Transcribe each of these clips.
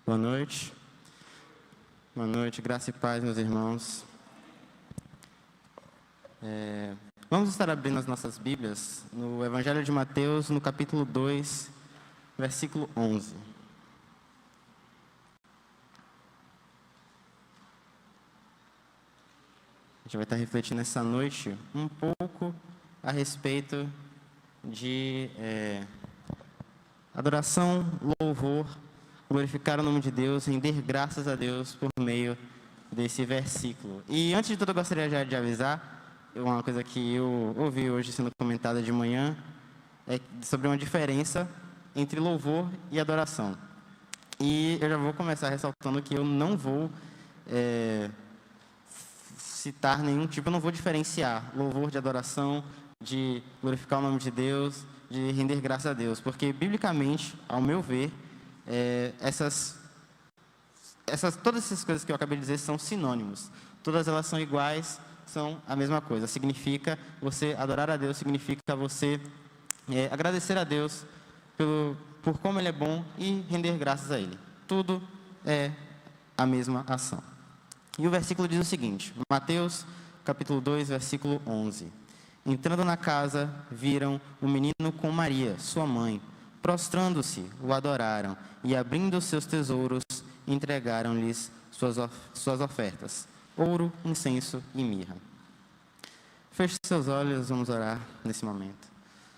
Boa noite. Boa noite, graça e paz, meus irmãos. Vamos estar abrindo as nossas Bíblias no Evangelho de Mateus, no capítulo 2, versículo 11. A gente vai estar refletindo essa noite um pouco a respeito de adoração, louvor, glorificar o nome de Deus, render graças a Deus por meio desse versículo. E antes de tudo, eu gostaria já de avisar, uma coisa que eu ouvi hoje sendo comentada de manhã, é sobre uma diferença entre louvor e adoração. E eu já vou começar ressaltando que eu não vou citar nenhum tipo, eu não vou diferenciar louvor de adoração, de glorificar o nome de Deus, de render graças a Deus, porque biblicamente, ao meu ver, todas essas coisas que eu acabei de dizer são sinônimos. Todas elas são iguais, são a mesma coisa. Significa você adorar a Deus, significa você agradecer a Deus por como Ele é bom e render graças a Ele. Tudo é a mesma ação. E o versículo diz o seguinte, Mateus capítulo 2, versículo 11. Entrando na casa, viram o menino com Maria, sua mãe. Prostrando-se, o adoraram e, abrindo seus tesouros, entregaram-lhes suas ofertas, ouro, incenso e mirra. Feche seus olhos, vamos orar nesse momento.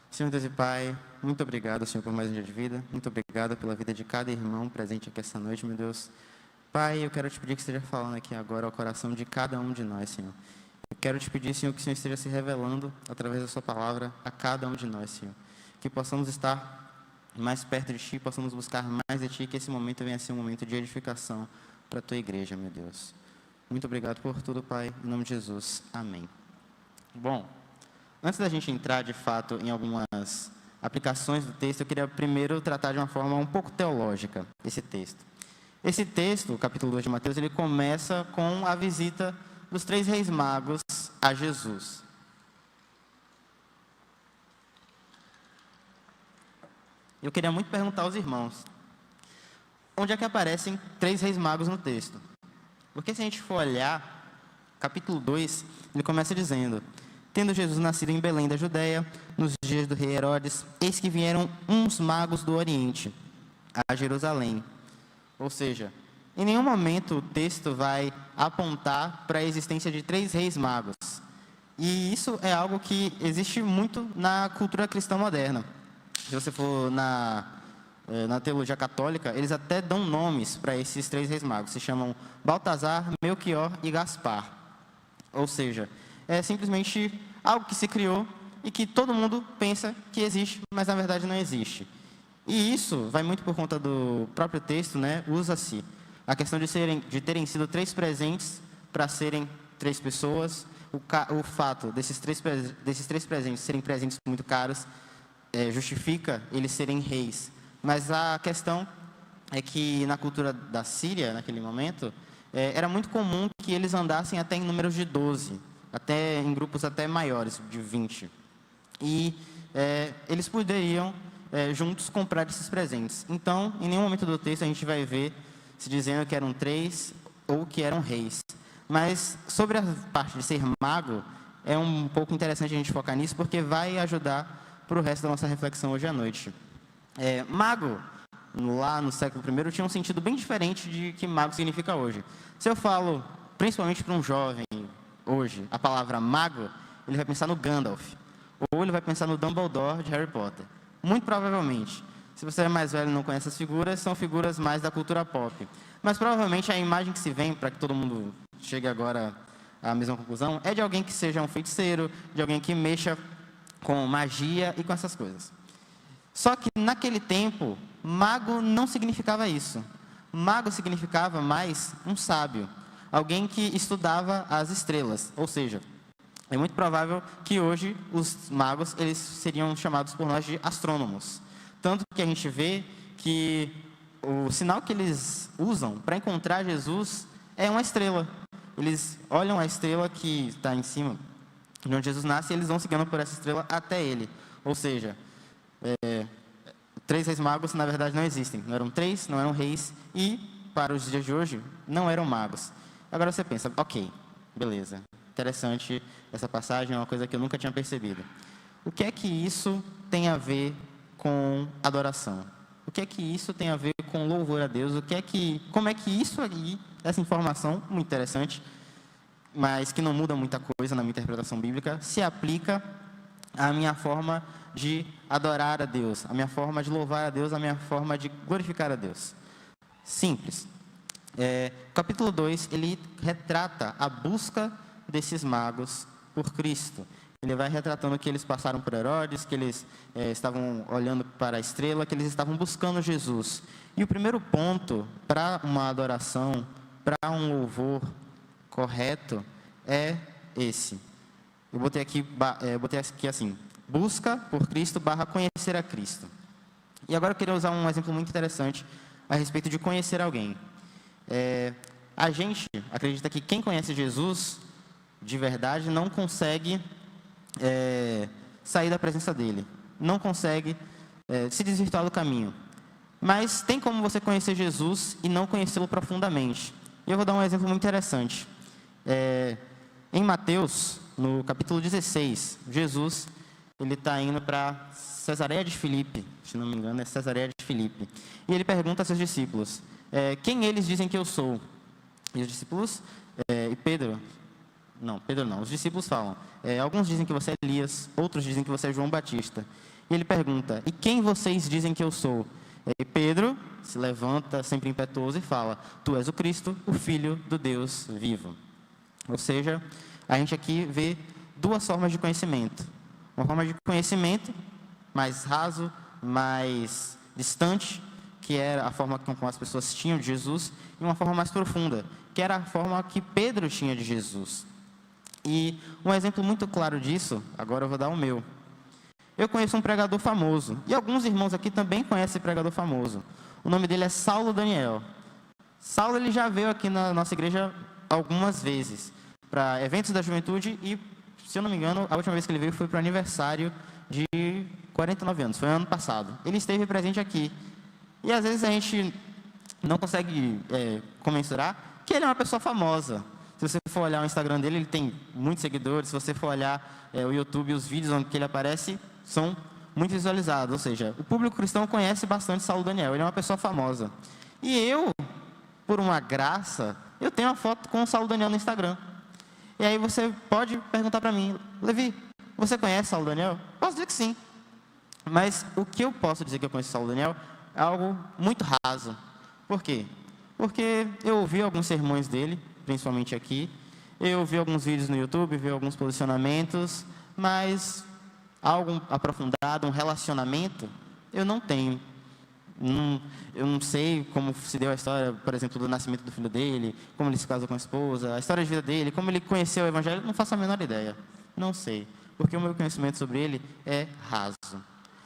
Senhor Deus e Pai, muito obrigado, Senhor, por mais um dia de vida. Muito obrigado pela vida de cada irmão presente aqui essa noite, meu Deus. Pai, eu quero te pedir que esteja falando aqui agora ao coração de cada um de nós, Senhor. Eu quero te pedir, Senhor, que o Senhor esteja se revelando através da sua palavra a cada um de nós, Senhor. Que possamos estar mais perto de Ti, possamos buscar mais de Ti, que esse momento venha a ser um momento de edificação para a Tua igreja, meu Deus. Muito obrigado por tudo, Pai, em nome de Jesus. Amém. Bom, antes da gente entrar, de fato, em algumas aplicações do texto, eu queria primeiro tratar de uma forma um pouco teológica esse texto. Esse texto, o capítulo 2 de Mateus, ele começa com a visita dos 3 reis magos a Jesus. Eu queria muito perguntar aos irmãos, onde é que aparecem 3 reis magos no texto? Porque se a gente for olhar, capítulo 2, ele começa dizendo, tendo Jesus nascido em Belém da Judéia, nos dias do rei Herodes, eis que vieram uns magos do Oriente, a Jerusalém. Ou seja, em nenhum momento o texto vai apontar para a existência de 3 reis magos. E isso é algo que existe muito na cultura cristã moderna. Se você for na teologia católica, eles até dão nomes para esses 3 reis magos. Se chamam Baltazar, Melquior e Gaspar. Ou seja, é simplesmente algo que se criou e que todo mundo pensa que existe, mas na verdade não existe. E isso vai muito por conta do próprio texto, né? Usa-se a questão de terem sido 3 presentes para serem 3 pessoas. O fato desses três presentes serem presentes muito caros justifica eles serem reis. Mas a questão é que na cultura da Síria, naquele momento, era muito comum que eles andassem até em números de 12, até em grupos até maiores, de 20. E eles poderiam juntos comprar esses presentes. Então, em nenhum momento do texto a gente vai ver se dizendo que eram 3 ou que eram reis. Mas sobre a parte de ser mago, é um pouco interessante a gente focar nisso, porque vai ajudar para o resto da nossa reflexão hoje à noite. Mago, lá no século I, tinha um sentido bem diferente de que mago significa hoje. Se eu falo, principalmente para um jovem hoje, a palavra mago, ele vai pensar no Gandalf, ou ele vai pensar no Dumbledore de Harry Potter. Muito provavelmente. Se você é mais velho e não conhece as figuras, são figuras mais da cultura pop. Mas provavelmente a imagem que se vem, para que todo mundo chegue agora à mesma conclusão, é de alguém que seja um feiticeiro, de alguém que mexa com magia e com essas coisas. Só que naquele tempo, mago não significava isso. Mago significava mais um sábio, alguém que estudava as estrelas. Ou seja, é muito provável que hoje os magos eles seriam chamados por nós de astrônomos. Tanto que a gente vê que o sinal que eles usam para encontrar Jesus é uma estrela. Eles olham a estrela que está em cima de onde Jesus nasce e eles vão seguindo por essa estrela até ele. Ou seja, 3 reis magos na verdade não existem. Não eram 3, não eram reis. E para os dias de hoje, não eram magos. Agora você pensa, ok, beleza, interessante essa passagem, é uma coisa que eu nunca tinha percebido. O que é que isso tem a ver com adoração? O que é que isso tem a ver com louvor a Deus? Como é que isso aí, essa informação, muito interessante, mas que não muda muita coisa na minha interpretação bíblica, se aplica à minha forma de adorar a Deus, à minha forma de louvar a Deus, à minha forma de glorificar a Deus? Simples. Capítulo 2, ele retrata a busca desses magos por Cristo. Ele vai retratando que eles passaram por Herodes, que eles estavam olhando para a estrela, que eles estavam buscando Jesus. E o primeiro ponto para uma adoração, para um louvor correto, é esse. Eu botei aqui assim, busca por Cristo / conhecer a Cristo. E agora eu queria usar um exemplo muito interessante a respeito de conhecer alguém. A gente acredita que quem conhece Jesus, de verdade, não consegue sair da presença dele, não consegue se desvirtuar do caminho. Mas tem como você conhecer Jesus e não conhecê-lo profundamente. E eu vou dar um exemplo muito interessante. Em Mateus, no capítulo 16, Jesus ele está indo para Cesareia de Filipe, se não me engano, é Cesareia de Filipe. E ele pergunta a seus discípulos, quem eles dizem que eu sou? E os discípulos, Pedro não, os discípulos falam, alguns dizem que você é Elias, outros dizem que você é João Batista. E ele pergunta, e quem vocês dizem que eu sou? E Pedro se levanta, sempre impetuoso, e fala, tu és o Cristo, o Filho do Deus vivo. Ou seja, a gente aqui vê duas formas de conhecimento. Uma forma de conhecimento mais raso, mais distante, que era a forma como as pessoas tinham de Jesus, e uma forma mais profunda, que era a forma que Pedro tinha de Jesus. E um exemplo muito claro disso, agora eu vou dar o meu. Eu conheço um pregador famoso, e alguns irmãos aqui também conhecem esse pregador famoso. O nome dele é Saulo Daniel. Saulo ele já veio aqui na nossa igreja algumas vezes, para eventos da juventude, e, se eu não me engano, a última vez que ele veio foi para o aniversário de 49 anos, foi ano passado. Ele esteve presente aqui. E às vezes a gente não consegue comensurar que ele é uma pessoa famosa. Se você for olhar o Instagram dele, ele tem muitos seguidores. Se você for olhar o YouTube, os vídeos onde ele aparece são muito visualizados. Ou seja, o público cristão conhece bastante Saulo Daniel. Ele é uma pessoa famosa. E eu, por uma graça, eu tenho uma foto com o Saulo Daniel no Instagram. E aí você pode perguntar para mim, Levi, você conhece Saulo Daniel? Posso dizer que sim. Mas o que eu posso dizer que eu conheço Saulo Daniel é algo muito raso. Por quê? Porque eu ouvi alguns sermões dele, principalmente aqui. Eu vi alguns vídeos no YouTube, vi alguns posicionamentos, mas algo aprofundado, um relacionamento, eu não tenho. Eu não sei como se deu a história, por exemplo, do nascimento do filho dele, como ele se casou com a esposa, a história de vida dele, como ele conheceu o Evangelho, não faço a menor ideia. Não sei, porque o meu conhecimento sobre ele é raso.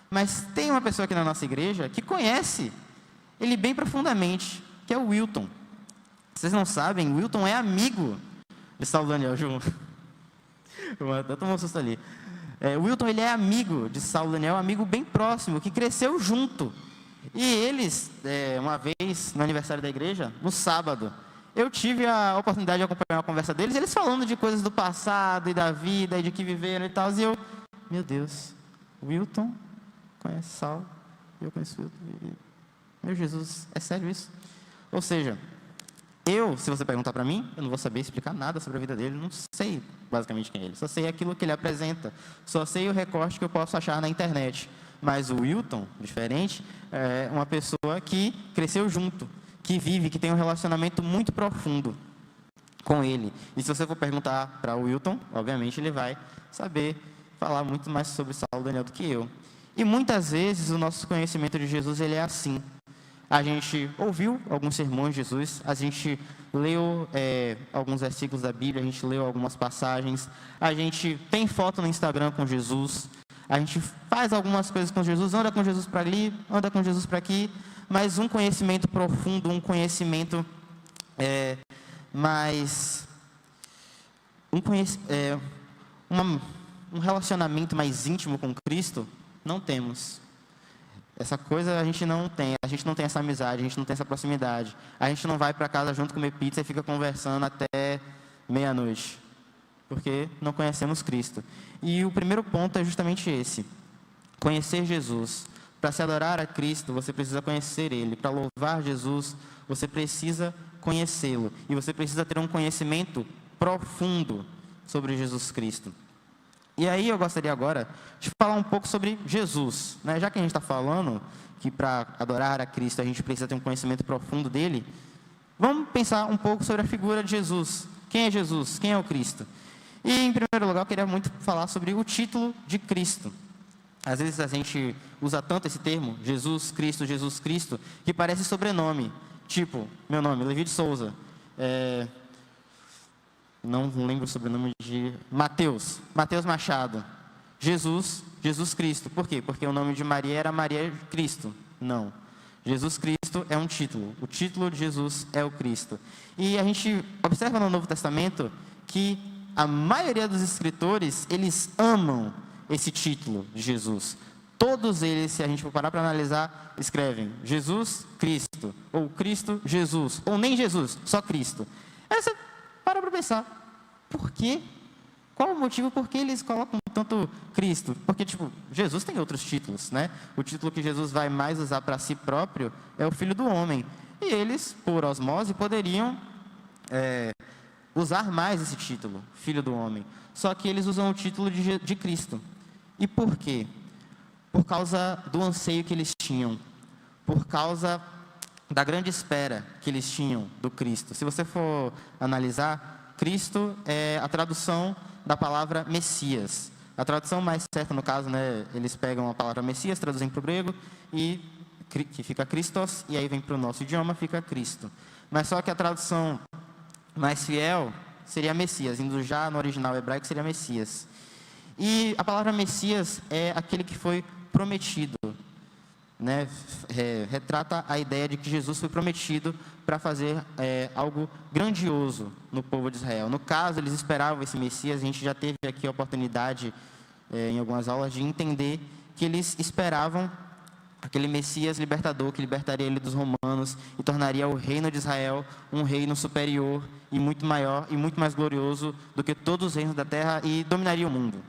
Mas tem uma pessoa aqui na nossa igreja que conhece ele bem profundamente, que é o Wilton. Vocês não sabem, o Wilton é amigo de Saulo Daniel, João. Eu tomei um susto ali. O Wilton ele é amigo de Saulo Daniel, amigo bem próximo, que cresceu junto. E eles, uma vez, no aniversário da igreja, no sábado, eu tive a oportunidade de acompanhar a conversa deles, eles falando de coisas do passado e da vida, e de que viveram e tal, e eu, meu Deus, o Wilton conhece Saulo, eu conheço o Wilton, meu Jesus, é sério isso? Ou seja, se você perguntar para mim, eu não vou saber explicar nada sobre a vida dele, não sei basicamente quem é ele, só sei aquilo que ele apresenta, só sei o recorte que eu posso achar na internet. Mas o Wilton, diferente, é uma pessoa que cresceu junto, que vive, que tem um relacionamento muito profundo com ele. E se você for perguntar para o Wilton, obviamente ele vai saber falar muito mais sobre Saulo Daniel do que eu. E muitas vezes o nosso conhecimento de Jesus ele é assim. A gente ouviu alguns sermões de Jesus, a gente leu alguns versículos da Bíblia, a gente leu algumas passagens, a gente tem foto no Instagram com Jesus, a gente faz algumas coisas com Jesus, anda com Jesus para ali, anda com Jesus para aqui, mas um conhecimento profundo, um conhecimento um relacionamento mais íntimo com Cristo, não temos. Essa coisa a gente não tem essa amizade, a gente não tem essa proximidade. A gente não vai para casa junto comer pizza e fica conversando até meia-noite, porque não conhecemos Cristo. E o primeiro ponto é justamente esse: conhecer Jesus. Para se adorar a Cristo, você precisa conhecer Ele. Para louvar Jesus, você precisa conhecê-lo. E você precisa ter um conhecimento profundo sobre Jesus Cristo. E aí eu gostaria agora de falar um pouco sobre Jesus, né? Já que a gente está falando que para adorar a Cristo a gente precisa ter um conhecimento profundo dele, vamos pensar um pouco sobre a figura de Jesus. Quem é Jesus? Quem é o Cristo? E em primeiro lugar eu queria muito falar sobre o título de Cristo. Às vezes a gente usa tanto esse termo, Jesus Cristo, que parece sobrenome. Tipo, meu nome, Levi de Souza. Não lembro o sobrenome de Mateus Machado. Jesus Cristo. Por quê? Porque o nome de Maria era Maria Cristo. Não. Jesus Cristo é um título. O título de Jesus é o Cristo. E a gente observa no Novo Testamento que a maioria dos escritores, eles amam esse título de Jesus. Todos eles, se a gente for parar para analisar, escrevem Jesus Cristo, ou Cristo Jesus, ou nem Jesus, só Cristo. Aí você para pensar, por quê? Qual o motivo por que eles colocam tanto Cristo? Porque, Jesus tem outros títulos, né? O título que Jesus vai mais usar para si próprio é o Filho do Homem. E eles, por osmose, poderiam usar mais esse título, Filho do Homem. Só que eles usam o título de Cristo. E por quê? Por causa do anseio que eles tinham, por causa da grande espera que eles tinham do Cristo. Se você for analisar, Cristo é a tradução da palavra Messias. A tradução mais certa, no caso, né, eles pegam a palavra Messias, traduzem para o grego, e que fica Christos, e aí vem para o nosso idioma, fica Cristo. Mas só que a tradução mais fiel seria Messias, indo já no original hebraico seria Messias. E a palavra Messias é aquele que foi prometido, né? Retrata a ideia de que Jesus foi prometido para fazer algo grandioso no povo de Israel. No caso, eles esperavam esse Messias. A gente já teve aqui a oportunidade, em algumas aulas, de entender que eles esperavam aquele Messias libertador, que libertaria ele dos romanos e tornaria o reino de Israel um reino superior e muito maior e muito mais glorioso do que todos os reinos da terra e dominaria o mundo.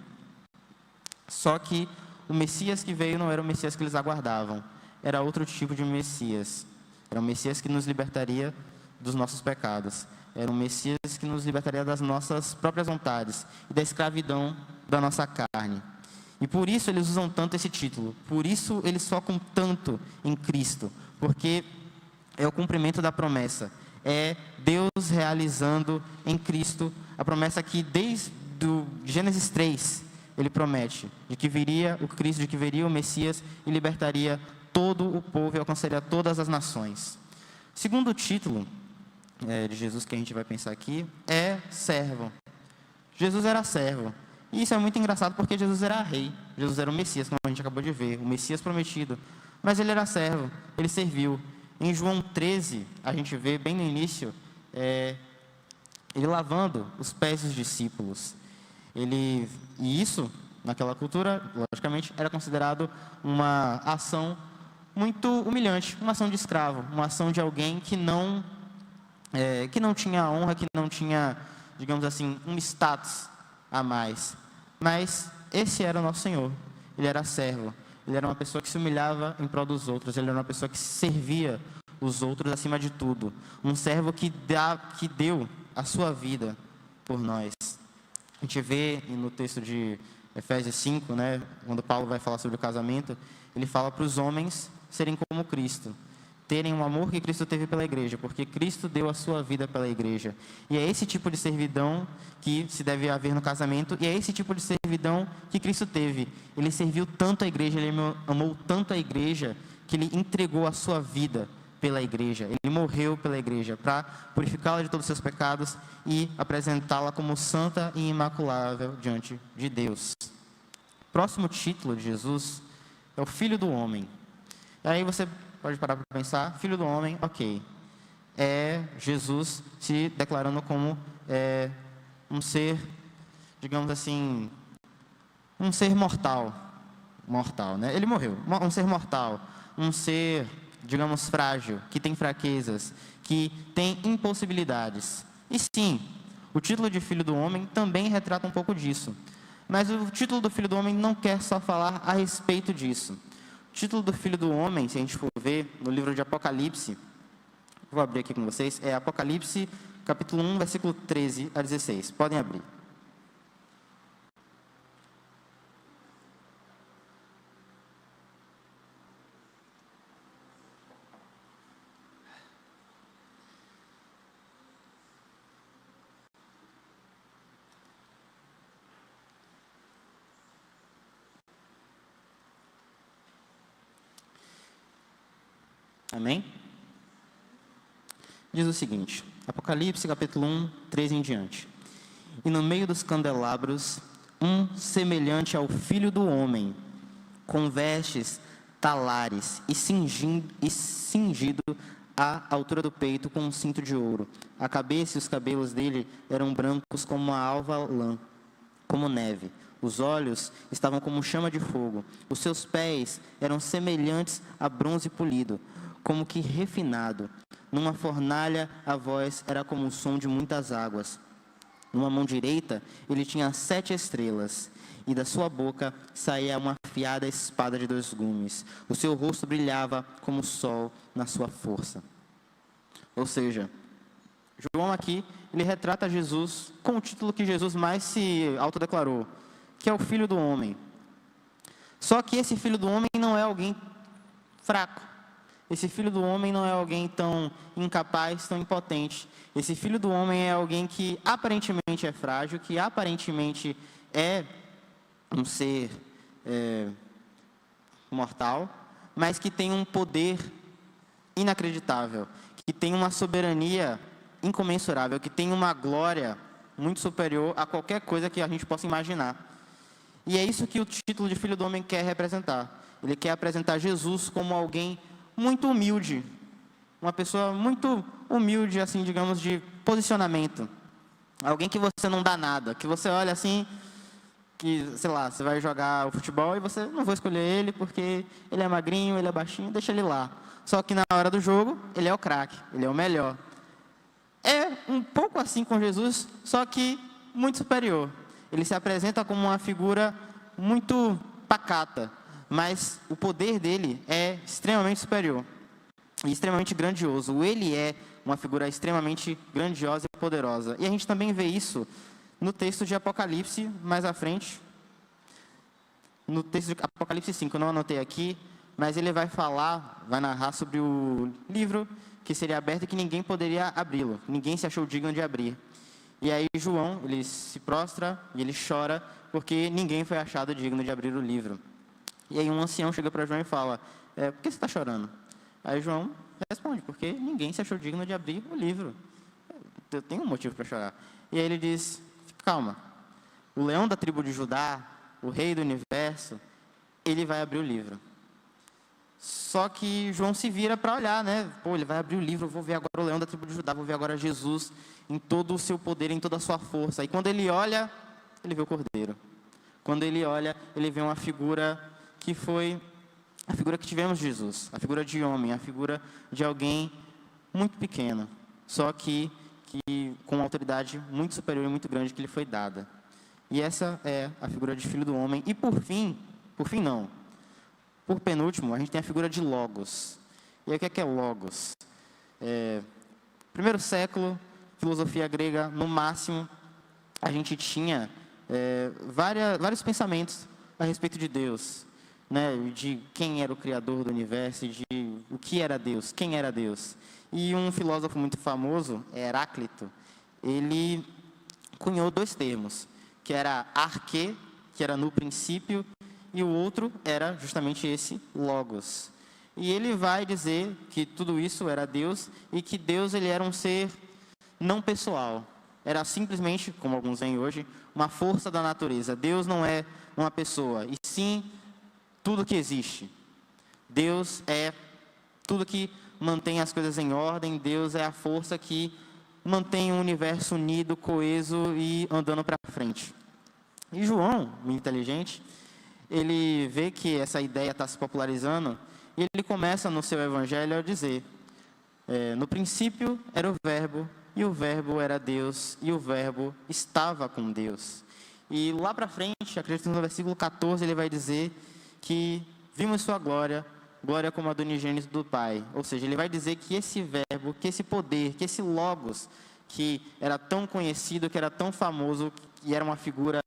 Só que o Messias que veio não era o Messias que eles aguardavam. Era outro tipo de Messias. Era um Messias que nos libertaria dos nossos pecados. Era um Messias que nos libertaria das nossas próprias vontades e da escravidão da nossa carne. E por isso eles usam tanto esse título. Por isso eles focam tanto em Cristo. Porque é o cumprimento da promessa. É Deus realizando em Cristo a promessa que desde o Gênesis 3... ele promete de que viria o Cristo, de que viria o Messias e libertaria todo o povo e alcançaria todas as nações. O segundo título de Jesus que a gente vai pensar aqui é servo. Jesus era servo. E isso é muito engraçado porque Jesus era rei. Jesus era o Messias, como a gente acabou de ver, o Messias prometido. Mas ele era servo, ele serviu. Em João 13, a gente vê bem no início, ele lavando os pés dos discípulos. E isso, naquela cultura, logicamente, era considerado uma ação muito humilhante, uma ação de escravo, uma ação de alguém que não tinha honra, que não tinha, digamos assim, um status a mais. Mas esse era o nosso Senhor. Ele era servo. Ele era uma pessoa que se humilhava em prol dos outros. Ele era uma pessoa que servia os outros acima de tudo. Um servo que deu a sua vida por nós. A gente vê no texto de Efésios 5, né, quando Paulo vai falar sobre o casamento, ele fala para os homens serem como Cristo, terem o amor que Cristo teve pela igreja, porque Cristo deu a sua vida pela igreja. E é esse tipo de servidão que se deve haver no casamento, e é esse tipo de servidão que Cristo teve. Ele serviu tanto a igreja, ele amou tanto a igreja, que ele entregou a sua vida pela igreja. Ele morreu pela igreja para purificá-la de todos os seus pecados e apresentá-la como santa e imaculável diante de Deus. O próximo título de Jesus é o Filho do Homem. E aí você pode parar para pensar, Filho do Homem, ok. É Jesus se declarando como um ser, digamos assim, um ser mortal. mortal, né? Ele morreu, um ser mortal, um ser, digamos, frágil, que tem fraquezas, que tem impossibilidades. E sim, o título de Filho do Homem também retrata um pouco disso. Mas o título do Filho do Homem não quer só falar a respeito disso. O título do Filho do Homem, se a gente for ver no livro de Apocalipse, vou abrir aqui com vocês, é Apocalipse, capítulo 1, versículo 13 a 16. Podem abrir. Amém? Diz o seguinte, Apocalipse, capítulo 1, 13 em diante. E no meio dos candelabros, um semelhante ao Filho do Homem, com vestes talares e cingido à altura do peito com um cinto de ouro. A cabeça e os cabelos dele eram brancos como a alva lã, como neve. Os olhos estavam como chama de fogo. Os seus pés eram semelhantes a bronze polido, como que refinado. Numa fornalha, a voz era como o som de muitas águas. Numa mão direita, ele tinha 7 estrelas, e da sua boca saía uma afiada espada de 2 gumes. O seu rosto brilhava como o sol na sua força. Ou seja, João aqui, ele retrata Jesus com o título que Jesus mais se autodeclarou, que é o Filho do Homem. Só que esse Filho do Homem não é alguém fraco. Esse Filho do Homem não é alguém tão incapaz, tão impotente. Esse Filho do Homem é alguém que aparentemente é frágil, que aparentemente é um ser mortal, mas que tem um poder inacreditável, que tem uma soberania incomensurável, que tem uma glória muito superior a qualquer coisa que a gente possa imaginar. E é isso que o título de Filho do Homem quer representar. Ele quer apresentar Jesus como alguém muito humilde, uma pessoa muito humilde, assim, digamos, de posicionamento. Alguém que você não dá nada, que você olha assim, que, sei lá, você vai jogar o futebol e você não vai escolher ele porque ele é magrinho, ele é baixinho, deixa ele lá. Só que na hora do jogo, ele é o craque, ele é o melhor. É um pouco assim com Jesus, só que muito superior. Ele se apresenta como uma figura muito pacata, mas o poder dele é extremamente superior e extremamente grandioso. Ele é uma figura extremamente grandiosa e poderosa. E a gente também vê isso no texto de Apocalipse, mais à frente. No texto de Apocalipse 5, eu não anotei aqui, mas ele vai falar, vai narrar sobre o livro que seria aberto e que ninguém poderia abri-lo. Ninguém se achou digno de abrir. E aí João, ele se prostra e ele chora porque ninguém foi achado digno de abrir o livro. E aí um ancião chega para João e fala, por que você está chorando? Aí João responde, porque ninguém se achou digno de abrir o livro. Eu tenho um motivo para chorar. E aí ele diz, calma, o leão da tribo de Judá, o rei do universo, ele vai abrir o livro. Só que João se vira para olhar, né? Pô, ele vai abrir o livro, eu vou ver agora o leão da tribo de Judá, vou ver agora Jesus em todo o seu poder, em toda a sua força. E quando ele olha, ele vê o cordeiro. Quando ele olha, ele vê uma figura que foi a figura que tivemos de Jesus, a figura de homem, a figura de alguém muito pequeno, só que com uma autoridade muito superior e muito grande que lhe foi dada. E essa é a figura de Filho do Homem. E por penúltimo, a gente tem a figura de Logos. E aí o que é Logos? Primeiro século, filosofia grega, no máximo, a gente tinha vários pensamentos a respeito de Deus, né? De quem era o Criador do universo, de o que era Deus, quem era Deus. E um filósofo muito famoso, Heráclito, ele cunhou 2 termos, que era arque, que era no princípio, e o outro era justamente esse, logos. E ele vai dizer que tudo isso era Deus e que Deus ele era um ser não pessoal. Era simplesmente, como alguns veem hoje, uma força da natureza. Deus não é uma pessoa, e sim tudo que existe. Deus é tudo que mantém as coisas em ordem. Deus é a força que mantém o universo unido, coeso e andando para frente. E João, muito inteligente, ele vê que essa ideia está se popularizando, e ele começa no seu evangelho a dizer, no princípio era o verbo, e o verbo era Deus, e o verbo estava com Deus. E lá para frente, acredito no versículo 14, ele vai dizer que vimos sua glória, glória como a do unigênito do Pai. Ou seja, ele vai dizer que esse verbo, que esse poder, que esse logos, que era tão conhecido, que era tão famoso, que era uma figura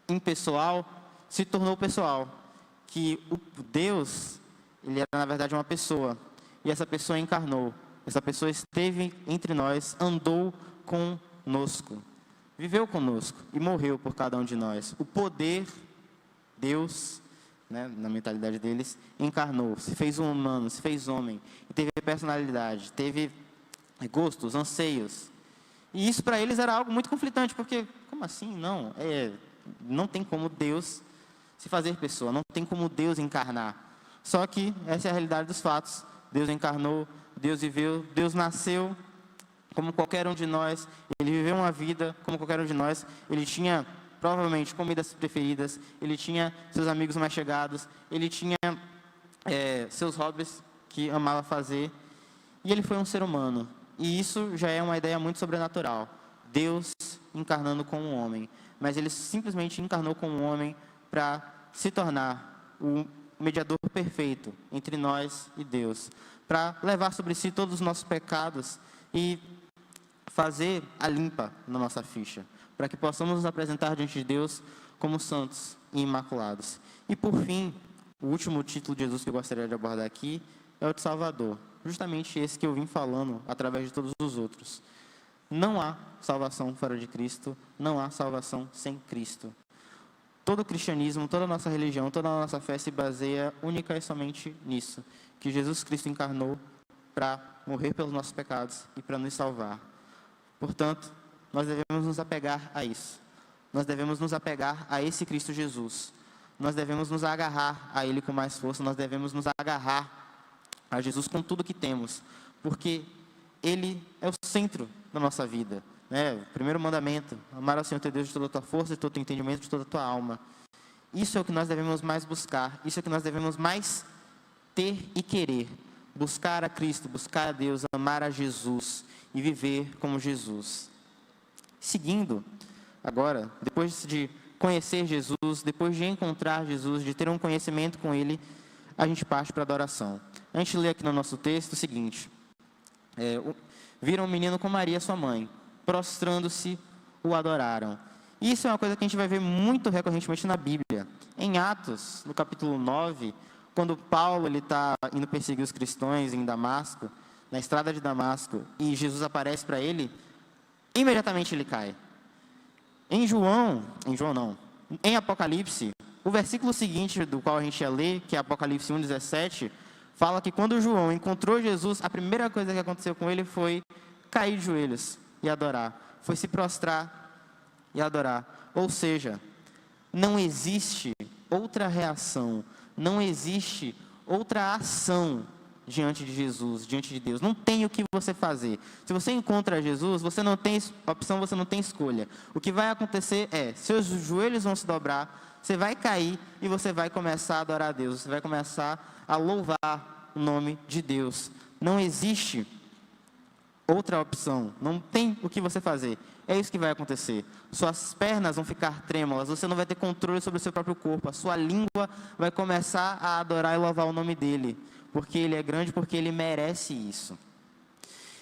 impessoal, se tornou pessoal. Que o Deus, ele era na verdade uma pessoa, e essa pessoa encarnou. Essa pessoa esteve entre nós, andou conosco, viveu conosco e morreu por cada um de nós. O poder, Deus, né, na mentalidade deles, encarnou, se fez um humano, se fez homem, e teve personalidade, teve gostos, anseios. E isso para eles era algo muito conflitante, porque, como assim? Não, não tem como Deus se fazer pessoa, não tem como Deus encarnar. Só que essa é a realidade dos fatos. Deus encarnou, Deus viveu, Deus nasceu como qualquer um de nós, ele viveu uma vida como qualquer um de nós, ele tinha provavelmente comidas preferidas, ele tinha seus amigos mais chegados, ele tinha seus hobbies que amava fazer, e ele foi um ser humano. E isso já é uma ideia muito sobrenatural, Deus encarnando como um homem, mas ele simplesmente encarnou como um homem para se tornar o mediador perfeito entre nós e Deus, para levar sobre si todos os nossos pecados e fazer a limpa na nossa ficha, para que possamos nos apresentar diante de Deus como santos e imaculados. E por fim, o último título de Jesus que eu gostaria de abordar aqui é o de Salvador, justamente esse que eu vim falando através de todos os outros. Não há salvação fora de Cristo, não há salvação sem Cristo. Todo o cristianismo, toda a nossa religião, toda a nossa fé se baseia única e somente nisso, que Jesus Cristo encarnou para morrer pelos nossos pecados e para nos salvar. Portanto, nós devemos nos apegar a isso. Nós devemos nos apegar a esse Cristo Jesus. Nós devemos nos agarrar a Ele com mais força, nós devemos nos agarrar a Jesus com tudo que temos, porque Ele é o centro da nossa vida. O primeiro mandamento, amar ao Senhor teu Deus de toda a tua força, de todo o teu entendimento, de toda a tua alma. Isso é o que nós devemos mais buscar, isso é o que nós devemos mais ter e querer. Buscar a Cristo, buscar a Deus, amar a Jesus e viver como Jesus. Seguindo, agora, depois de conhecer Jesus, depois de encontrar Jesus, de ter um conhecimento com Ele, a gente parte para a adoração. A gente lê aqui no nosso texto o seguinte: viram um menino com Maria, sua mãe, prostrando-se, o adoraram. Isso é uma coisa que a gente vai ver muito recorrentemente na Bíblia. Em Atos, no capítulo 9, quando Paulo está indo perseguir os cristãos em Damasco, na estrada de Damasco, e Jesus aparece para ele, imediatamente ele cai. Em Apocalipse, o versículo seguinte do qual a gente ia ler, que é Apocalipse 1,17, fala que quando João encontrou Jesus, a primeira coisa que aconteceu com ele foi cair de joelhos e adorar, foi se prostrar e adorar. Ou seja, não existe outra reação, não existe outra ação diante de Jesus, diante de Deus. Não tem o que você fazer. Se você encontra Jesus, você não tem opção, você não tem escolha. O que vai acontecer seus joelhos vão se dobrar, você vai cair e você vai começar a adorar a Deus, você vai começar a louvar o nome de Deus. Não existe outra opção, não tem o que você fazer. É isso que vai acontecer. Suas pernas vão ficar trêmulas, você não vai ter controle sobre o seu próprio corpo, a sua língua vai começar a adorar e louvar o nome dele, porque ele é grande, porque ele merece isso.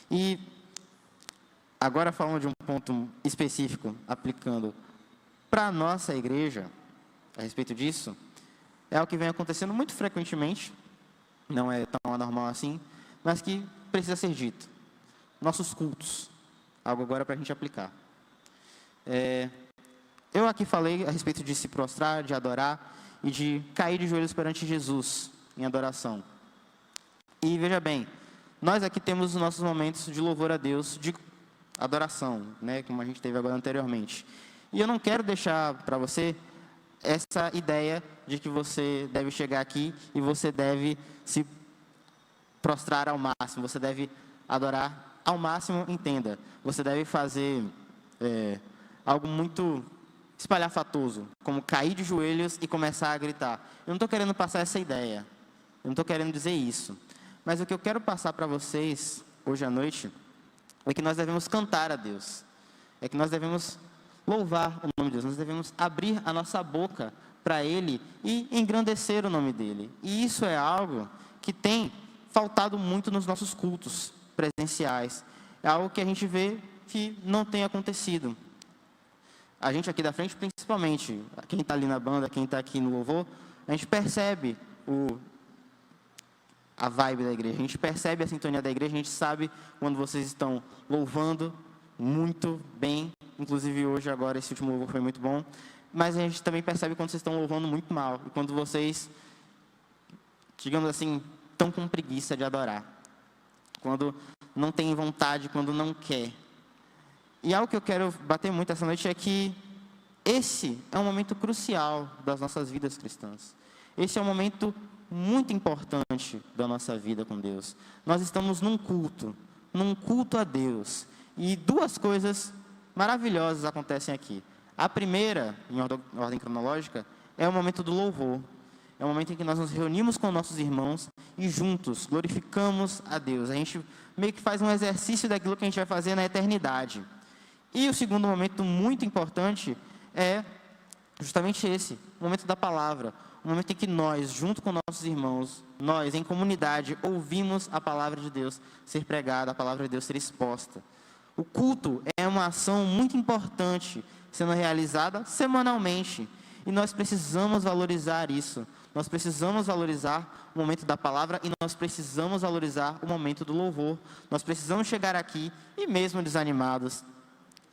E agora falando de um ponto específico, aplicando para a nossa igreja, a respeito disso, é o que vem acontecendo muito frequentemente, não é tão anormal assim, mas que precisa ser dito. Nossos cultos, algo agora para a gente aplicar. Eu aqui falei a respeito de se prostrar, de adorar e de cair de joelhos perante Jesus em adoração. E veja bem, nós aqui temos os nossos momentos de louvor a Deus, de adoração, como a gente teve agora anteriormente. E eu não quero deixar para você essa ideia de que você deve chegar aqui e você deve se prostrar ao máximo, você deve adorar ao máximo. Entenda, você deve fazer algo muito espalhafatoso, como cair de joelhos e começar a gritar. Eu não estou querendo passar essa ideia. Eu não estou querendo dizer isso. Mas o que eu quero passar para vocês, hoje à noite, é que nós devemos cantar a Deus. É que nós devemos louvar o nome de Deus. Nós devemos abrir a nossa boca para Ele e engrandecer o nome dEle. E isso é algo que tem faltado muito nos nossos cultos presenciais. É algo que a gente vê que não tem acontecido. A gente aqui da frente, principalmente, quem está ali na banda, quem está aqui no louvor, a gente percebe a vibe da igreja, a gente percebe a sintonia da igreja, a gente sabe quando vocês estão louvando muito bem, inclusive hoje, agora, esse último louvor foi muito bom, mas a gente também percebe quando vocês estão louvando muito mal, e quando vocês, digamos assim, estão com preguiça de adorar, quando não tem vontade, quando não quer. E algo que eu quero bater muito essa noite é que esse é um momento crucial das nossas vidas cristãs. Esse é um momento muito importante da nossa vida com Deus. Nós estamos num culto a Deus. E duas coisas maravilhosas acontecem aqui. A primeira, em ordem cronológica, é o momento do louvor. É o momento em que nós nos reunimos com nossos irmãos e juntos glorificamos a Deus. A gente meio que faz um exercício daquilo que a gente vai fazer na eternidade. E o segundo momento muito importante é justamente esse, o momento da palavra. O momento em que nós, junto com nossos irmãos, nós, em comunidade, ouvimos a palavra de Deus ser pregada, a palavra de Deus ser exposta. O culto é uma ação muito importante, sendo realizada semanalmente. E nós precisamos valorizar isso. Nós precisamos valorizar o momento da palavra e nós precisamos valorizar o momento do louvor. Nós precisamos chegar aqui e mesmo desanimados,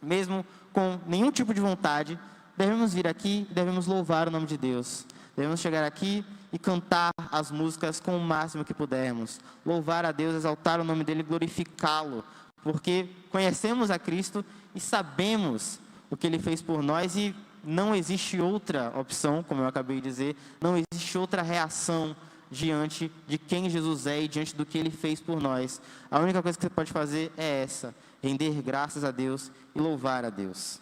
mesmo com nenhum tipo de vontade, devemos vir aqui e devemos louvar o nome de Deus. Devemos chegar aqui e cantar as músicas com o máximo que pudermos. Louvar a Deus, exaltar o nome dEle, glorificá-lo. Porque conhecemos a Cristo e sabemos o que Ele fez por nós e não existe outra opção, como eu acabei de dizer, não existe outra reação diante de quem Jesus é e diante do que Ele fez por nós. A única coisa que você pode fazer é essa, render graças a Deus e louvar a Deus.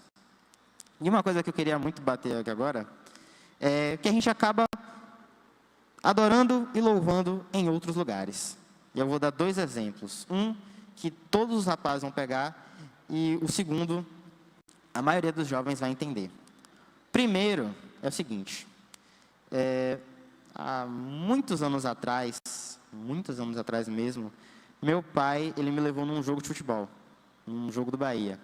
E uma coisa que eu queria muito bater aqui agora, é que a gente acaba adorando e louvando em outros lugares. E eu vou dar dois exemplos. Um, que todos os rapazes vão pegar, e o segundo, a maioria dos jovens vai entender. Primeiro, é o seguinte, há muitos anos atrás mesmo, meu pai, ele me levou num jogo de futebol, num jogo do Bahia.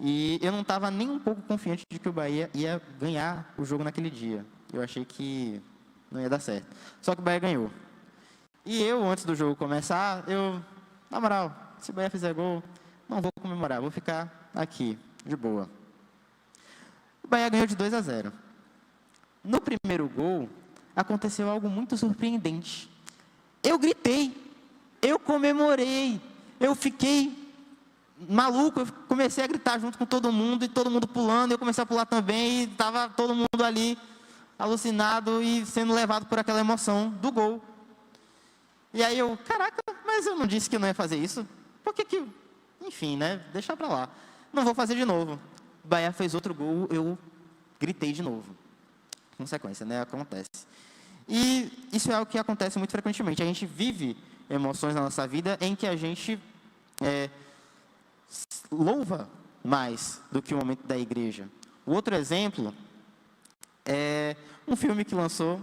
E eu não estava nem um pouco confiante de que o Bahia ia ganhar o jogo naquele dia. Eu achei que não ia dar certo. Só que o Bahia ganhou. E eu, antes do jogo começar, na moral, se o Bahia fizer gol, não vou comemorar, vou ficar aqui, de boa. O Bahia ganhou de 2-0. No primeiro gol, aconteceu algo muito surpreendente. Eu gritei, eu comemorei, eu fiquei maluco, eu comecei a gritar junto com todo mundo, e todo mundo pulando, eu comecei a pular também, e estava todo mundo ali, alucinado e sendo levado por aquela emoção do gol. E aí eu, caraca, mas eu não disse que eu não ia fazer isso? Por que, enfim, né, deixa pra lá. Não vou fazer de novo. O Bahia fez outro gol, eu gritei de novo. Consequência, né, acontece. E isso é algo que acontece muito frequentemente. A gente vive emoções na nossa vida em que a gente louva mais do que o momento da igreja. O outro exemplo é um filme que lançou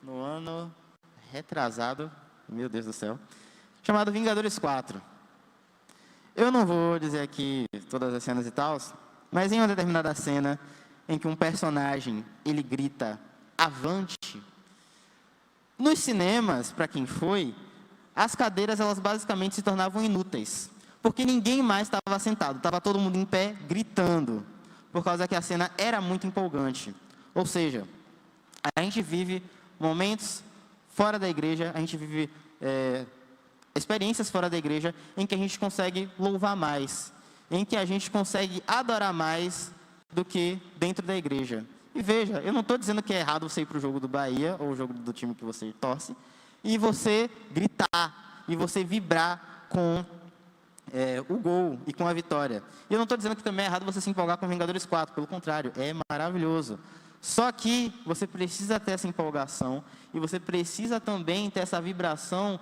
no ano retrasado, meu Deus do céu, chamado Vingadores 4. Eu não vou dizer aqui todas as cenas e tal, mas em uma determinada cena em que um personagem, ele grita, avante. Nos cinemas, para quem foi, as cadeiras, elas basicamente se tornavam inúteis, porque ninguém mais estava sentado, estava todo mundo em pé, gritando, por causa que a cena era muito empolgante. Ou seja, a gente vive momentos fora da igreja, a gente vive experiências fora da igreja, em que a gente consegue louvar mais, em que a gente consegue adorar mais do que dentro da igreja. E veja, eu não estou dizendo que é errado você ir para o jogo do Bahia, ou o jogo do time que você torce, e você gritar, e você vibrar com o gol e com a vitória. E eu não estou dizendo que também é errado você se empolgar com Vingadores 4, pelo contrário, é maravilhoso. Só que você precisa ter essa empolgação e você precisa também ter essa vibração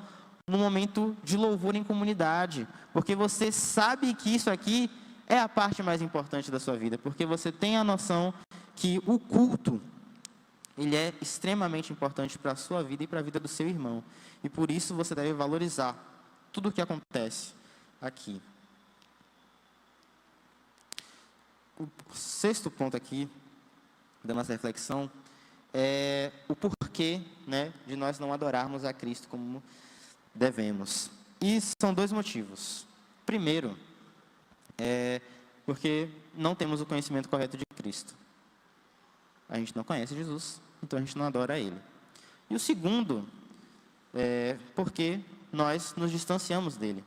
no momento de louvor em comunidade, porque você sabe que isso aqui é a parte mais importante da sua vida, porque você tem a noção que o culto, ele é extremamente importante para a sua vida e para a vida do seu irmão, e por isso você deve valorizar tudo o que acontece aqui. O sexto ponto aqui da nossa reflexão é o porquê, né, de nós não adorarmos a Cristo como devemos. E são dois motivos. Primeiro, porque não temos o conhecimento correto de Cristo. A gente não conhece Jesus, então a gente não adora Ele. E o segundo, porque nós nos distanciamos dEle.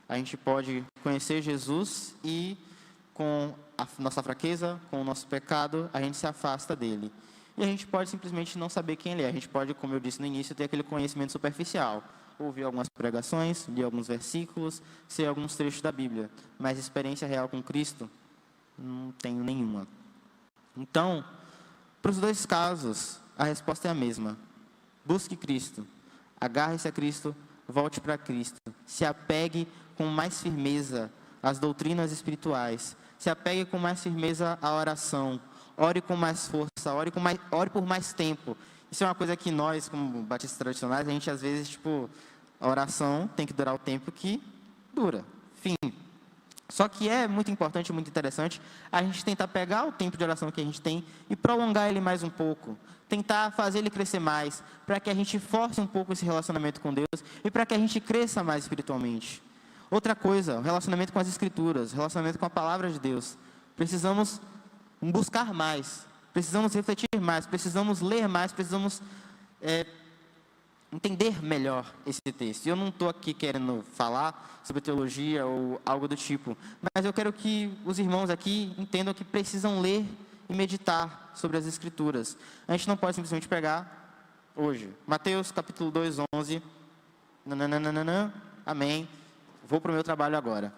A gente pode conhecer Jesus e, com a nossa fraqueza, com o nosso pecado, a gente se afasta dEle. E a gente pode simplesmente não saber quem Ele é. A gente pode, como eu disse no início, ter aquele conhecimento superficial. Ouvir algumas pregações, ler alguns versículos, ser alguns trechos da Bíblia. Mas experiência real com Cristo, não tenho nenhuma. Então, para os dois casos, a resposta é a mesma. Busque Cristo. Agarre-se a Cristo, volte para Cristo. Se apegue com mais firmeza às doutrinas espirituais. Se apegue com mais firmeza à oração. Ore com mais força, ore por mais tempo. Isso é uma coisa que nós, como batistas tradicionais, a gente às vezes, a oração tem que durar o tempo que dura. Fim. Só que é muito importante, muito interessante, a gente tentar pegar o tempo de oração que a gente tem e prolongar ele mais um pouco. Tentar fazer ele crescer mais, para que a gente force um pouco esse relacionamento com Deus e para que a gente cresça mais espiritualmente. Outra coisa, o relacionamento com as Escrituras, o relacionamento com a Palavra de Deus. Precisamos buscar mais, precisamos refletir mais, precisamos ler mais, precisamos entender melhor esse texto. E eu não estou aqui querendo falar sobre teologia ou algo do tipo, mas eu quero que os irmãos aqui entendam que precisam ler e meditar sobre as Escrituras. A gente não pode simplesmente pegar hoje. Mateus capítulo 2, 11. Nananana, amém. Vou para o meu trabalho agora.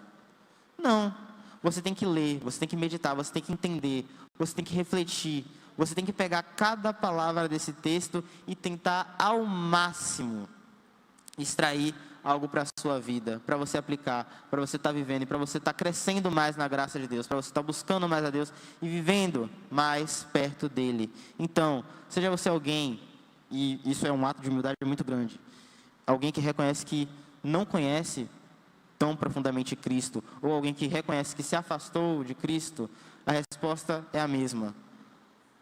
Não. Você tem que ler, você tem que meditar, você tem que entender, você tem que refletir. Você tem que pegar cada palavra desse texto e tentar ao máximo extrair algo para a sua vida, para você aplicar, para você estar vivendo e para você estar crescendo mais na graça de Deus, para você estar buscando mais a Deus e vivendo mais perto dEle. Então, seja você alguém, e isso é um ato de humildade muito grande, alguém que reconhece que não conhece tão profundamente Cristo, ou alguém que reconhece que se afastou de Cristo, a resposta é a mesma.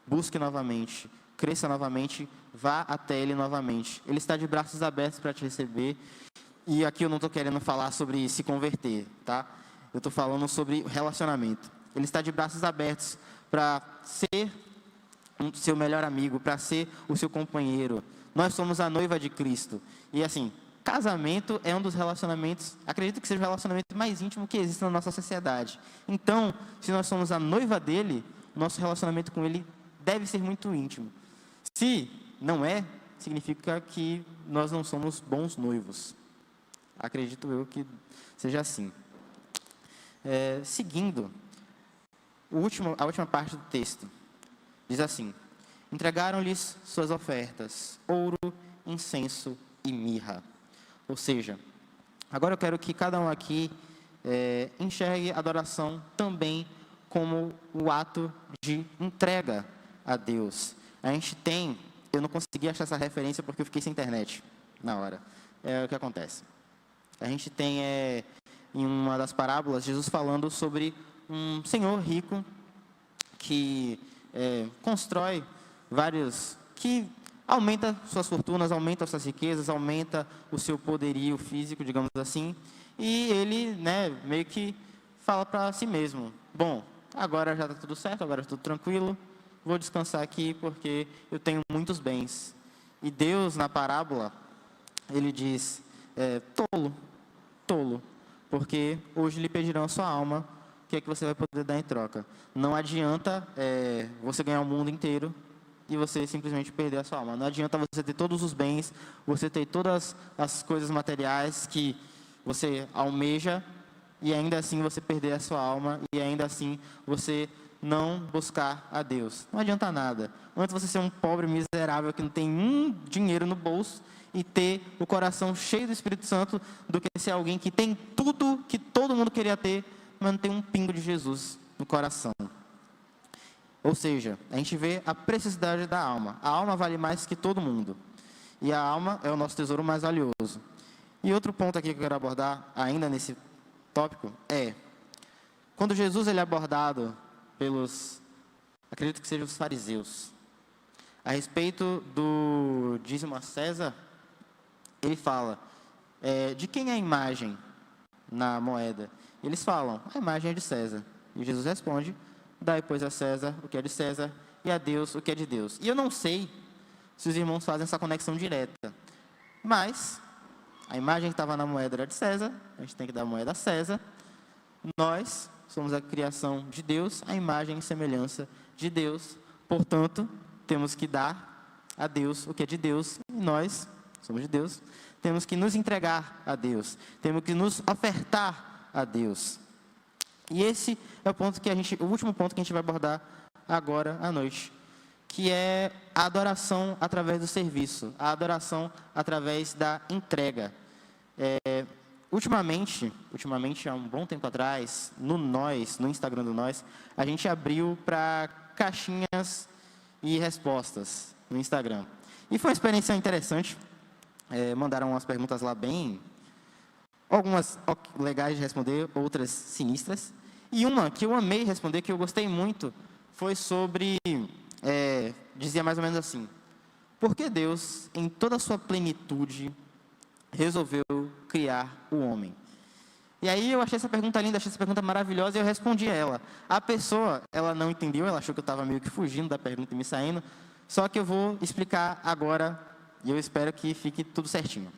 Busque novamente, cresça novamente, vá até Ele novamente. Ele está de braços abertos para te receber. E aqui eu não estou querendo falar sobre se converter, tá? Eu estou falando sobre relacionamento. Ele está de braços abertos para ser o seu melhor amigo, para ser o seu companheiro. Nós somos a noiva de Cristo. E assim, casamento é um dos relacionamentos, acredito que seja o relacionamento mais íntimo que existe na nossa sociedade. Então, se nós somos a noiva dele, nosso relacionamento com ele deve ser muito íntimo. Se não é, significa que nós não somos bons noivos. Acredito eu que seja assim. Seguindo, a última parte do texto, diz assim: entregaram-lhes suas ofertas, ouro, incenso e mirra. Ou seja, agora eu quero que cada um aqui enxergue a adoração também como o ato de entrega a Deus. A gente tem, eu não consegui achar essa referência porque eu fiquei sem internet na hora. É o que acontece. A gente tem, em uma das parábolas, Jesus falando sobre um senhor rico que constrói que aumenta suas fortunas, aumenta suas riquezas, aumenta o seu poderio físico, digamos assim, e ele, meio que fala para si mesmo: bom, agora já está tudo certo, agora está tudo tranquilo, vou descansar aqui porque eu tenho muitos bens. E Deus, na parábola, ele diz: tolo, porque hoje lhe pedirão a sua alma, o que é que você vai poder dar em troca? Não adianta você ganhar o mundo inteiro e você simplesmente perder a sua alma. Não adianta você ter todos os bens, você ter todas as coisas materiais que você almeja e ainda assim você perder a sua alma, e ainda assim você não buscar a Deus. Não adianta nada. Antes você ser um pobre miserável que não tem um dinheiro no bolso e ter o coração cheio do Espírito Santo, do que ser alguém que tem tudo que todo mundo queria ter, mas não tem um pingo de Jesus no coração. Ou seja, a gente vê a preciosidade da alma. A alma vale mais que todo mundo. E a alma é o nosso tesouro mais valioso. E outro ponto aqui que eu quero abordar, ainda nesse tópico, é quando Jesus ele é abordado pelos, acredito que sejam os fariseus, a respeito do dízimo a César, ele fala, de quem é a imagem na moeda? Eles falam, a imagem é de César. E Jesus responde, dai, pois, a César o que é de César e a Deus o que é de Deus. E eu não sei se os irmãos fazem essa conexão direta, mas a imagem que estava na moeda era de César, a gente tem que dar a moeda a César. Nós somos a criação de Deus, a imagem e semelhança de Deus. Portanto, temos que dar a Deus o que é de Deus. E nós, somos de Deus, temos que nos entregar a Deus. Temos que nos ofertar a Deus. E esse é o último ponto que a gente vai abordar agora à noite, que é a adoração através do serviço, a adoração através da entrega. Ultimamente, há um bom tempo atrás, no Instagram do Nós, a gente abriu para caixinhas e respostas no Instagram. E foi uma experiência interessante. Mandaram umas perguntas lá algumas legais de responder, outras sinistras. E uma que eu amei responder, que eu gostei muito, foi sobre, dizia mais ou menos assim, por que Deus, em toda a sua plenitude, resolveu criar o homem? E aí eu achei essa pergunta linda, achei essa pergunta maravilhosa e eu respondi a ela. A pessoa, ela não entendeu, ela achou que eu estava meio que fugindo da pergunta e me saindo, só que eu vou explicar agora e eu espero que fique tudo certinho.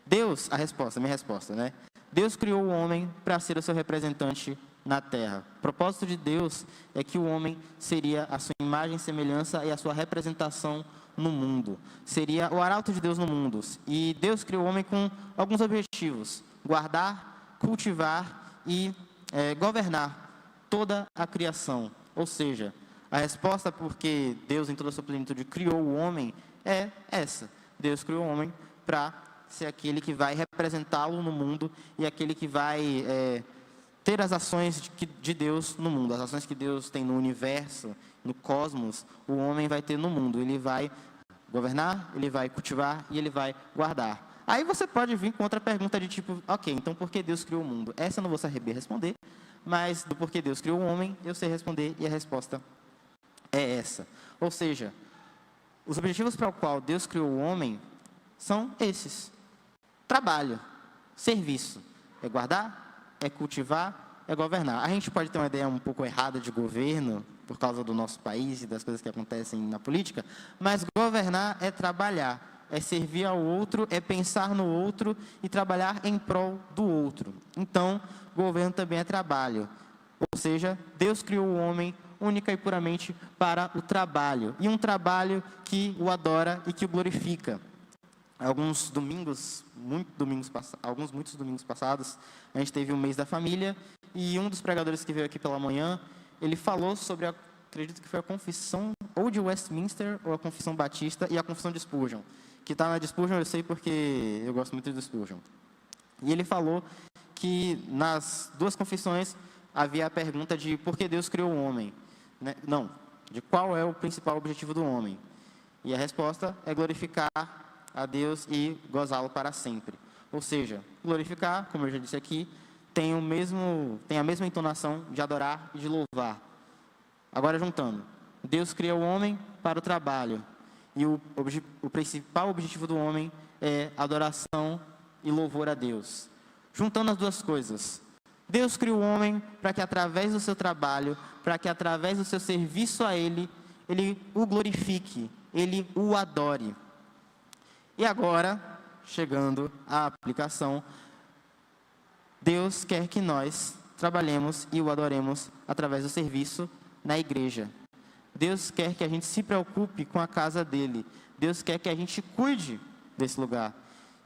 Deus, minha resposta, né? Deus criou o homem para ser o seu representante na terra. O propósito de Deus é que o homem seria a sua imagem, semelhança e a sua representação no mundo. Seria o arauto de Deus no mundo. E Deus criou o homem com alguns objetivos: guardar, cultivar e governar toda a criação. Ou seja, a resposta porque Deus, em toda a sua plenitude, criou o homem é essa. Deus criou o homem para ser aquele que vai representá-lo no mundo e aquele que vai ter as ações de Deus no mundo. As ações que Deus tem no universo, no cosmos, o homem vai ter no mundo. Ele vai governar, ele vai cultivar e ele vai guardar. Aí você pode vir com outra pergunta de tipo, ok, então por que Deus criou o mundo? Essa eu não vou saber responder, mas do porquê Deus criou o homem, eu sei responder e a resposta é essa. Ou seja, os objetivos para o qual Deus criou o homem são esses: trabalho, serviço, é guardar, é cultivar, é governar. A gente pode ter uma ideia um pouco errada de governo, por causa do nosso país e das coisas que acontecem na política, mas governar é trabalhar, é servir ao outro, é pensar no outro e trabalhar em prol do outro. Então, governo também é trabalho. Ou seja, Deus criou o homem única e puramente para o trabalho, e um trabalho que o adora e que o glorifica. Muitos domingos passados, a gente teve o mês da família, e um dos pregadores que veio aqui pela manhã, ele falou sobre, acredito que foi a confissão ou de Westminster, ou a confissão batista, e a confissão de Spurgeon. Que está na de Spurgeon, eu sei porque eu gosto muito de Spurgeon. E ele falou que nas duas confissões havia a pergunta de por que Deus criou o homem. Não, de qual é o principal objetivo do homem. E a resposta é glorificar a Deus e gozá-lo para sempre. Ou seja, glorificar, como eu já disse aqui, tem a mesma entonação de adorar e de louvar. Agora juntando, Deus criou o homem para o trabalho, e o principal objetivo do homem é adoração e louvor a Deus. Juntando as duas coisas, Deus criou o homem para que através do seu trabalho, para que através do seu serviço a Ele, Ele o glorifique, Ele o adore. E agora, chegando à aplicação, Deus quer que nós trabalhemos e o adoremos através do serviço na igreja. Deus quer que a gente se preocupe com a casa dele. Deus quer que a gente cuide desse lugar.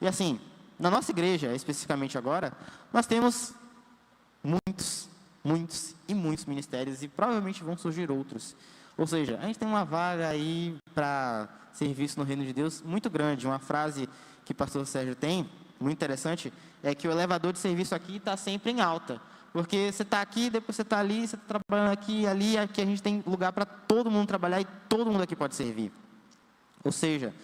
E assim, na nossa igreja, especificamente agora, nós temos muitos ministérios e provavelmente vão surgir outros. Ou seja, a gente tem uma vaga aí para serviço no reino de Deus muito grande. Uma frase que o pastor Sérgio tem, muito interessante, é que o elevador de serviço aqui está sempre em alta. Porque você está aqui, depois você está ali, você está trabalhando aqui e ali, aqui a gente tem lugar para todo mundo trabalhar e todo mundo aqui pode servir. Ou seja,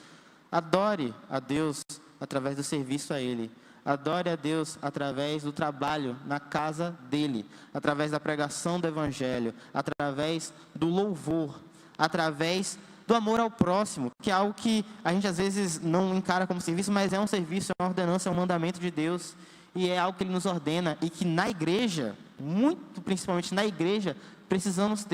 adore a Deus através do serviço a Ele. Adore a Deus através do trabalho na casa dEle, através da pregação do Evangelho, através do louvor, através do amor ao próximo, que é algo que a gente às vezes não encara como serviço, mas é um serviço, é uma ordenança, é um mandamento de Deus, e é algo que Ele nos ordena, e que na igreja, muito principalmente na igreja, precisamos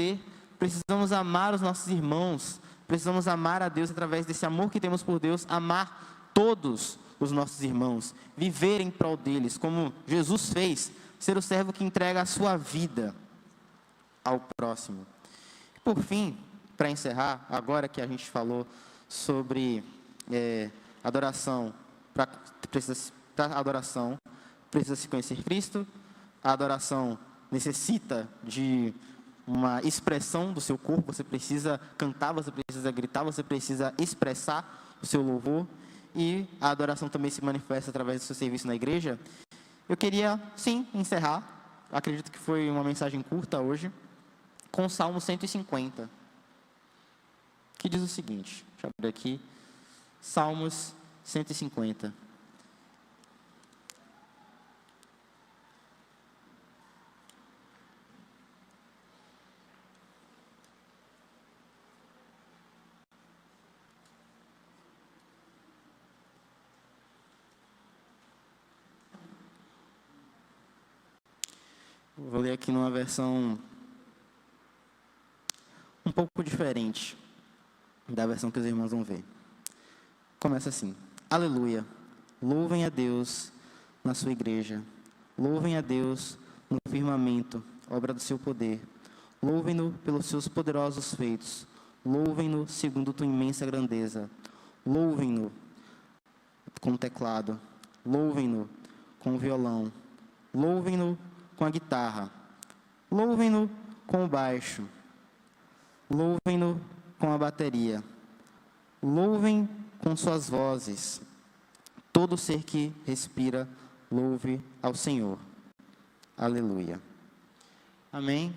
amar os nossos irmãos, precisamos amar a Deus através desse amor que temos por Deus, amar todos os nossos irmãos, viver em prol deles, como Jesus fez, ser o servo que entrega a sua vida ao próximo. Por fim, para encerrar, agora que a gente falou sobre adoração, para adoração precisa se conhecer Cristo, a adoração necessita de uma expressão do seu corpo, você precisa cantar, você precisa gritar, você precisa expressar o seu louvor, e a adoração também se manifesta através do seu serviço na igreja. Eu queria, sim, encerrar, acredito que foi uma mensagem curta hoje, com o Salmo 150, que diz o seguinte, deixa eu abrir aqui, Salmos 150. Vou ler aqui numa versão um pouco diferente da versão que os irmãos vão ver. Começa assim: Aleluia, louvem a Deus na sua igreja, louvem a Deus no firmamento, obra do seu poder, louvem-no pelos seus poderosos feitos, louvem-no segundo tua imensa grandeza, louvem-no com o teclado, louvem-no com o violão, louvem-no com a guitarra, louvem-no com o baixo, louvem-no com a bateria, louvem com suas vozes, todo ser que respira, louve ao Senhor. Aleluia. Amém.